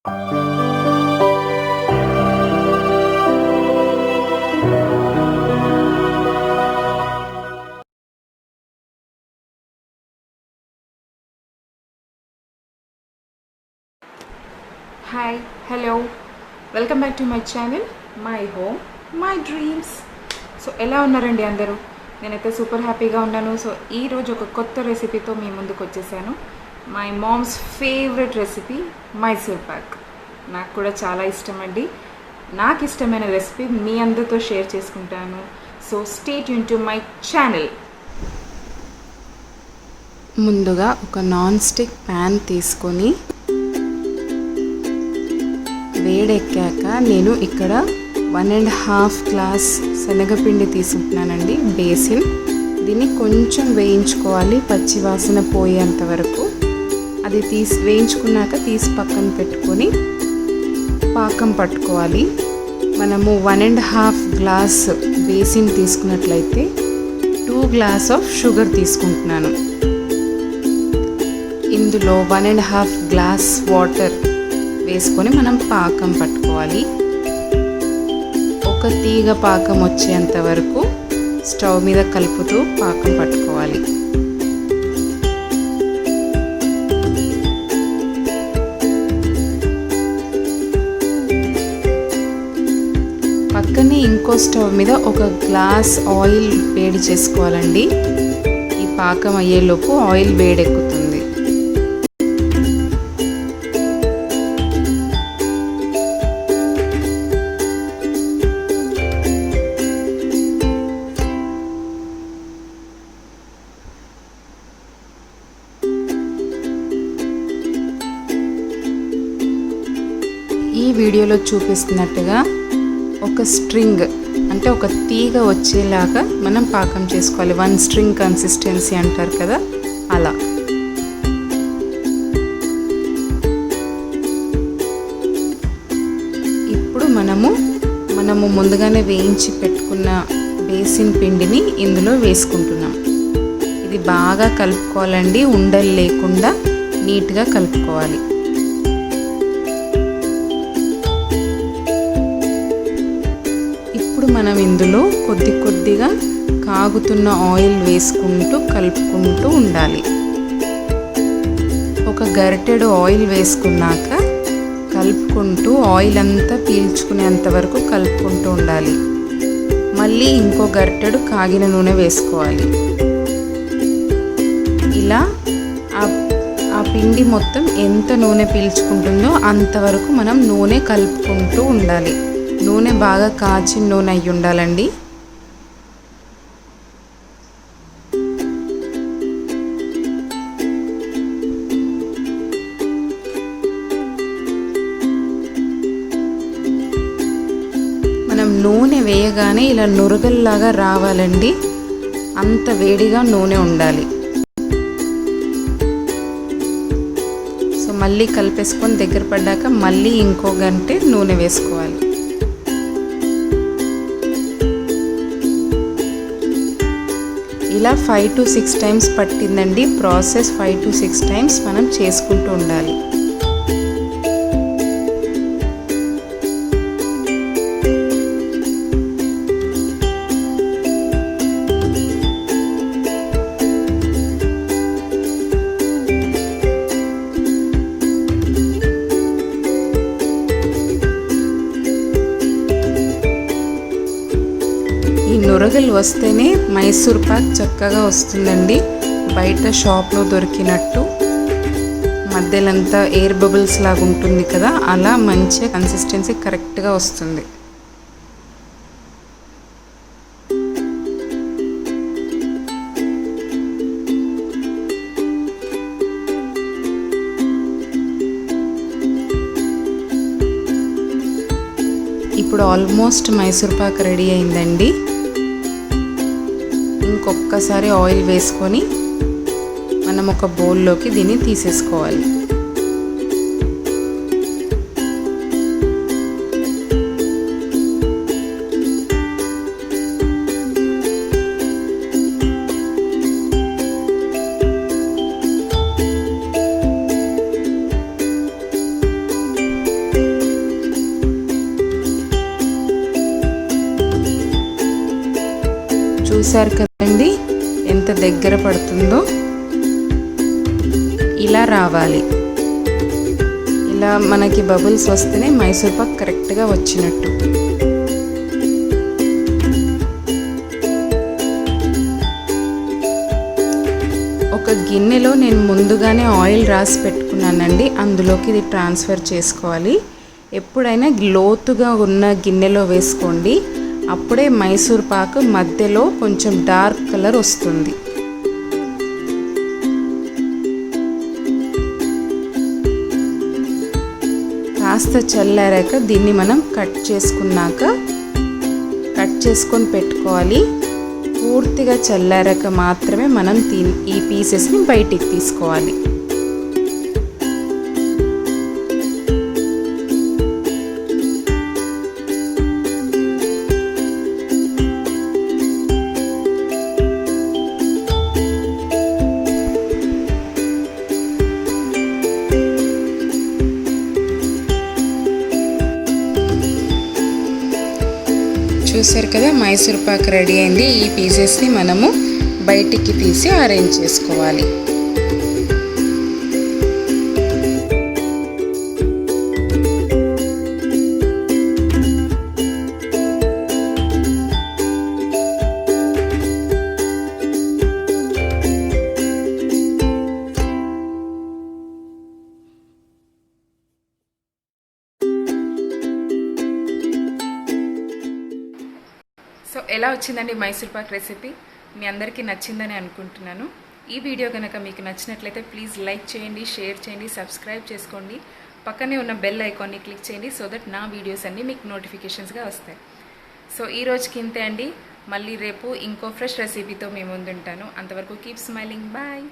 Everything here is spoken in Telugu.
Hi, hello, welcome back to my channel, My Home, My Dreams. So ఎలా ఉన్నారండి అందరూ? నేనైతే సూపర్ హ్యాపీగా ఉన్నాను. సో ఈరోజు ఒక కొత్త రెసిపీతో మీ ముందుకు వచ్చేసాను. My mom's favourite recipe Mysore Pak. నాకు కూడా చాలా ఇష్టం అండి. నాకు ఇష్టమైన రెసిపీ మీ అందరితో షేర్ చేసుకుంటాను. So stay tune to my channel. ముందుగా ఒక నాన్ స్టిక్ ప్యాన్ తీసుకొని వేడెక్కాక నేను ఇక్కడ 1.5 గ్లాస్ శనగపిండి తీసుకుంటున్నానండి. బేసిన్. దీన్ని కొంచెం వేయించుకోవాలి, పచ్చివాసన పోయేంత వరకు. అది వేయించుకున్నాక తీసి పక్కన పెట్టుకొని పాకం పట్టుకోవాలి. మనము 1.5 గ్లాస్ బేసిన్ తీసుకున్నట్లయితే 2 గ్లాస్ ఆఫ్ షుగర్ తీసుకుంటున్నాను. ఇందులో 1.5 గ్లాస్ వాటర్ వేసుకొని మనం పాకం పట్టుకోవాలి. ఒక తీగ పాకం వచ్చేంత వరకు స్టవ్ మీద కలుపుతూ పాకం పట్టుకోవాలి. పక్కనే ఇంకో స్టవ్ మీద ఒక గ్లాస్ ఆయిల్ వేడి చేసుకోవాలండి. ఈ పాకం అయ్యేలోపు ఆయిల్ వేడెక్కుతుంది. ఈ వీడియోలో చూపిస్తున్నట్టుగా ఒక స్ట్రింగ్ అంటే ఒక తీగ వచ్చేలాగా మనం పాకం చేసుకోవాలి. 1 స్ట్రింగ్ కన్సిస్టెన్సీ అంటారు కదా, అలా. ఇప్పుడు మనము ముందుగానే వేయించి పెట్టుకున్న బేసిన్ పిండిని ఇందులో వేసుకుంటున్నాం. ఇది బాగా కలుపుకోవాలండి, ఉండలు లేకుండా నీట్గా కలుపుకోవాలి. మనం ఇందులో కొద్దిగా కాగుతున్న ఆయిల్ వేసుకుంటూ కలుపుకుంటూ ఉండాలి. ఒక గరిటెడు ఆయిల్ వేసుకున్నాక కలుపుకుంటూ ఆయిల్ అంతా పీల్చుకునేంత వరకు కలుపుకుంటూ ఉండాలి. మళ్ళీ ఇంకో గరిటెడు కాగిన నూనె వేసుకోవాలి. ఇలా ఆ పిండి మొత్తం ఎంత నూనె పీల్చుకుంటుందో అంతవరకు మనం నూనె కలుపుకుంటూ ఉండాలి. నూనె బాగా కాచిన నూనె అయ్యి ఉండాలండి. మనం నూనె వేయగానే ఇలా నురగల్లాగా రావాలండి. అంత వేడిగా నూనె ఉండాలి. సో మళ్ళీ కలిపేసుకొని దగ్గర పడ్డాక మళ్ళీ ఇంకో గంటె నూనె వేసుకోవాలి. ఇలా 5 to 6 టైమ్స్ పట్టిందండి ప్రాసెస్. 5 to 6 టైమ్స్ మనం చేసుకుంటూ ఉండాలి. ఈ నురగలు వస్తేనే మైసూర్ పాక్ చక్కగా వస్తుందండి. బయట షాప్లో దొరికినట్టు మధ్యలంతా ఎయిర్ బబుల్స్ లాగా ఉంటుంది కదా, అలా మంచి కన్సిస్టెన్సీ కరెక్ట్గా వస్తుంది. ఇప్పుడు ఆల్మోస్ట్ మైసూర్ పాక్ రెడీ అయిందండి. ఇంకొకసారి ఆయిల్ వేసుకొని మనం ఒక బౌల్లోకి దీన్ని తీసేసుకోవాలి. చూసారు కదండి ఎంత దగ్గర పడుతుందో. ఇలా రావాలి. ఇలా మనకి బబుల్స్ వస్తేనే మైసూర్ పాక్ కరెక్ట్గా వచ్చినట్టు. ఒక గిన్నెలో నేను ముందుగానే ఆయిల్ రాసి పెట్టుకున్నానండి, అందులోకి ఇది ట్రాన్స్ఫర్ చేసుకోవాలి. ఎప్పుడైనా లోతుగా ఉన్న గిన్నెలో వేసుకోండి, అప్పుడే మైసూర్ పాక్ మధ్యలో కొంచెం డార్క్ కలర్ వస్తుంది. కాస్త చల్లారాక దీన్ని మనం కట్ చేసుకొని పెట్టుకోవాలి. పూర్తిగా చల్లారాక మాత్రమే మనం ఈ పీసెస్ని బయటికి తీసుకోవాలి. చూసారు కదా మైసూర్ పాక్ రెడీ అయింది. ఈ పీసెస్ని మనము బయటికి తీసి అరేంజ్ చేసుకోవాలి. సో ఎలా వచ్చిందండి మైసూర్ పాక్ రెసిపీ? మీ అందరికీ నచ్చిందని అనుకుంటున్నాను. ఈ వీడియో కనుక మీకు నచ్చినట్లయితే ప్లీజ్ లైక్ చేయండి, షేర్ చేయండి, సబ్స్క్రైబ్ చేసుకోండి. పక్కనే ఉన్న బెల్ ఐకాన్ని క్లిక్ చేయండి సో దట్ నా వీడియోస్ అన్నీ మీకు నోటిఫికేషన్స్గా వస్తాయి. సో ఈ రోజుకి ఇంతే అండి. మళ్ళీ రేపు ఇంకో ఫ్రెష్ రెసిపీతో మీ ముందుంటాను. అంతవరకు కీప్ స్మైలింగ్. బాయ్.